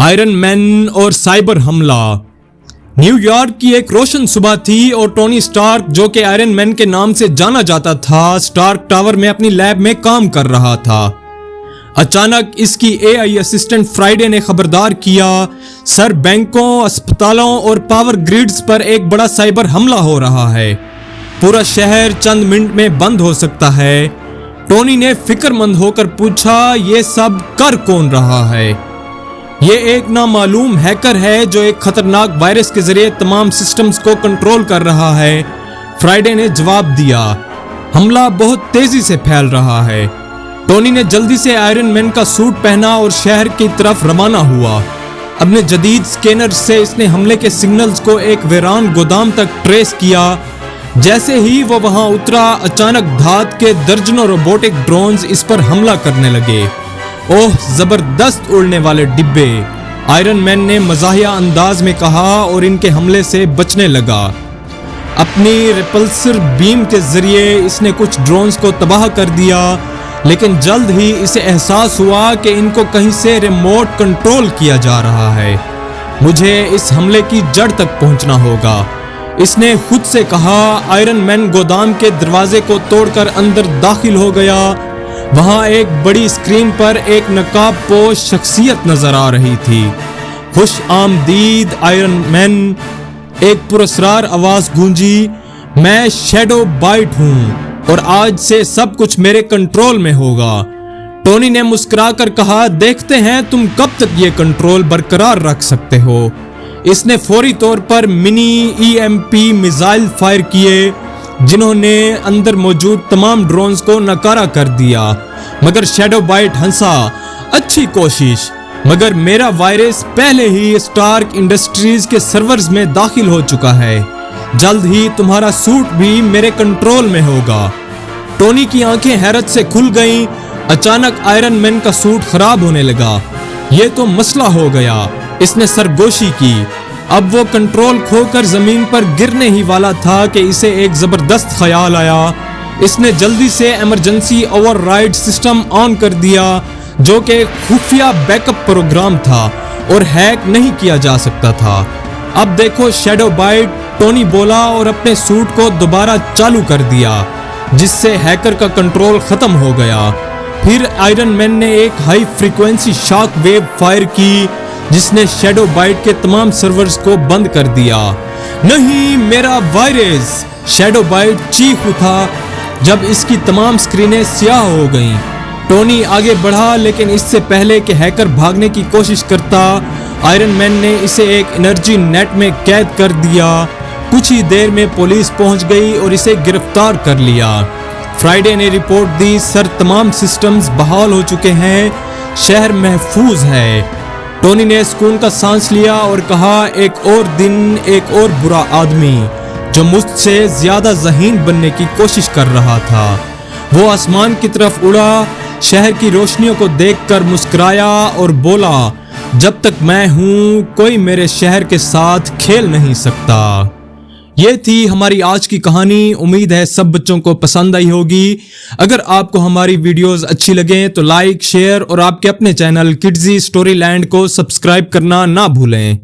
Iron man और cyber हमला। New York की एक रोशन सुबह थी और टोनी स्टार्क, जो कि आयरन मैन के नाम से जाना जाता था, स्टार्क टावर में अपनी लैब में काम कर रहा था। अचानक इसकी एआई असिस्टेंट फ्राइडे ने खबरदार किया, सर बैंकों, अस्पतालों और पावर ग्रिड्स पर एक बड़ा साइबर हमला हो रहा है। पूरा शहर चंद मिनट में बंद हो सकता है। टोनी ने फिक्रमंद होकर पूछा, ये सब कर कौन रहा है? ये एक नामालूम हैकर है जो एक खतरनाक वायरस के जरिए तमाम सिस्टम्स को कंट्रोल कर रहा है, फ्राइडे ने जवाब दिया। हमला बहुत तेजी से फैल रहा है। टोनी ने जल्दी से आयरन मैन का सूट पहना और शहर की तरफ रवाना हुआ। अपने जदीद स्कैनर से इसने हमले के सिग्नल्स को एक वीरान गोदाम तक ट्रेस किया। जैसे ही वो वहां उतरा, अचानक धात के दर्जनों रोबोटिक ड्रोन्स इस पर हमला करने लगे। ओह, जबरदस्त उड़ने वाले डिब्बे, आयरन मैन ने मजाहिया अंदाज में कहा और इनके हमले से बचने लगा। अपनी रिपल्सर बीम के जरिए इसने कुछ ड्रोन्स को तबाह कर दिया, लेकिन जल्द ही इसे एहसास हुआ कि इनको कहीं से रिमोट कंट्रोल किया जा रहा है। मुझे इस हमले की जड़ तक पहुंचना होगा, इसने खुद से कहा। आयरन मैन गोदाम के दरवाजे को तोड़कर अंदर दाखिल हो गया। वहां एक बड़ी स्क्रीन पर एक नकाबपोश शख्सियत नजर आ रही थी। खुश आमदीद आयरन मैन, एक पुरस्कार आवाज गूंजी। मैं शैडो बाइट हूं और आज से सब कुछ मेरे कंट्रोल में होगा। टोनी ने मुस्कुराकर कहा, देखते हैं तुम कब तक ये कंट्रोल बरकरार रख सकते हो। इसने फौरी तौर पर मिनी ईएमपी मिसाइल फायर किए, जिन्होंने अंदर मौजूद तमाम ड्रोन्स को नकारा कर दिया। मगर शैडो बाइट हंसा, अच्छी कोशिश, मगर मेरा वायरस पहले ही स्टार्क इंडस्ट्रीज के सर्वर्स में दाखिल हो चुका है। जल्द ही तुम्हारा सूट भी मेरे कंट्रोल में होगा। टोनी की आंखें हैरत से खुल गईं। अचानक आयरन मैन का सूट खराब होने लगा। ये तो मसला हो गया, इसने सरगोशी की। अब वो कंट्रोल खोकर जमीन पर गिरने ही वाला था कि इसे एक जबरदस्त ख्याल आया। इसने जल्दी से इमरजेंसी ओवरराइड सिस्टम ऑन कर दिया, जो कि खुफिया बैकअप प्रोग्राम था और हैक नहीं किया जा सकता था। अब देखो शैडो बाइट, टोनी बोला और अपने सूट को दोबारा चालू कर दिया, जिससे हैकर का कंट्रोल खत्म हो गया। फिर आयरन मैन ने एक high frequency shock wave fire की, जिसने शैडो बाइट के तमाम सर्वर्स को बंद कर दिया। नहीं, मेरा वायरस, शैडो बाइट चीख उठा जब इसकी तमाम स्क्रीनें स्याह हो गईं। टोनी आगे बढ़ा, लेकिन इससे पहले कि हैकर भागने की कोशिश करता, आयरन मैन ने इसे एक एनर्जी नेट में कैद कर दिया। कुछ ही देर में पुलिस पहुंच गई और इसे गिरफ्तार कर लिया। फ्राइडे ने रिपोर्ट दी, सर तमाम सिस्टम्स बहाल हो चुके हैं, शहर महफूज है। टोनी ने सुकून का सांस लिया और कहा, एक और दिन, एक और बुरा आदमी जो मुझसे ज्यादा ज़हीन बनने की कोशिश कर रहा था। वो आसमान की तरफ उड़ा, शहर की रोशनियों को देखकर मुस्कुराया और बोला, जब तक मैं हूं कोई मेरे शहर के साथ खेल नहीं सकता। ये थी हमारी आज की कहानी। उम्मीद है सब बच्चों को पसंद आई होगी। अगर आपको हमारी वीडियोस अच्छी लगे तो लाइक, शेयर और आपके अपने चैनल किड्जी स्टोरी लैंड को सब्सक्राइब करना ना भूलें।